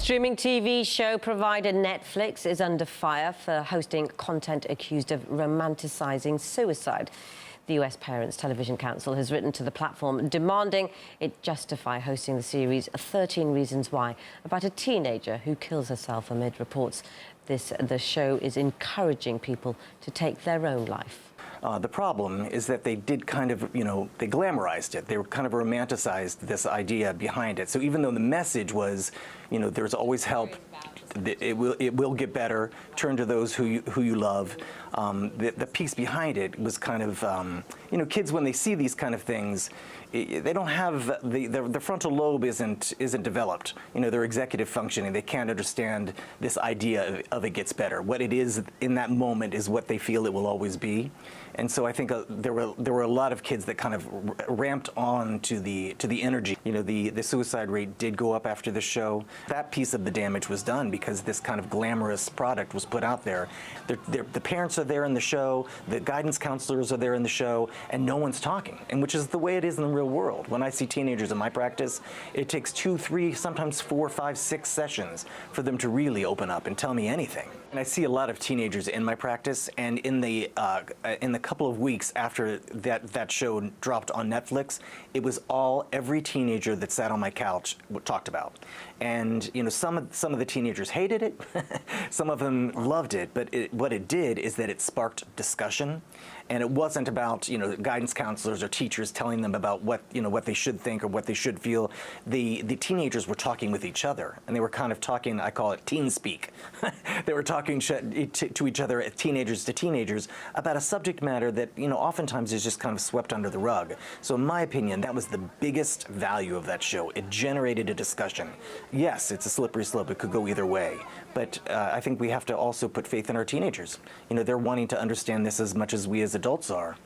Streaming TV show provider Netflix is under fire for hosting content accused of romanticizing suicide. The US Parents Television Council has written to the platform demanding it justify hosting the series 13 Reasons Why, about a teenager who kills herself amid reports the show is encouraging people to take their own life. The problem is that they did kind of, they glamorized it. They were kind of romanticized this idea behind it. So even though the message was, there's always help, it will get better, turn to those who you love, the piece behind it was kind of, kids when they see these kind of things, they don't have, the frontal lobe isn't developed. Their executive functioning, they can't understand this idea of it gets better. What it is in that moment is what they feel it will always be. And so I think there were a lot of kids that kind of ramped on to the energy. The suicide rate did go up after the show. That piece of the damage was done because this kind of glamorous product was put out there. The parents are there in the show, the guidance counselors are there in the show, and no one's talking, and which is the way it is in the real world. When I see teenagers in my practice, it takes 2, 3, sometimes 4, 5, 6 sessions for them to really open up and tell me anything. And I see a lot of teenagers in my practice, and in the couple of weeks after that show dropped on Netflix, it was every teenager that sat on my couch talked about. And some of the teenagers hated it, some of them loved it, but what it did is that it sparked discussion. And it wasn't about guidance counselors or teachers telling them about what they should think or what they should feel. The teenagers were talking with each other, and they were kind of talking. I call it teen speak. They were talking to each other, teenagers to teenagers, about a subject matter that oftentimes is just kind of swept under the rug. So in my opinion, that was the biggest value of that show. It generated a discussion. Yes, it's a slippery slope. It could go either way. But I think we have to also put faith in our teenagers. They're wanting to understand this as much as we as adults are.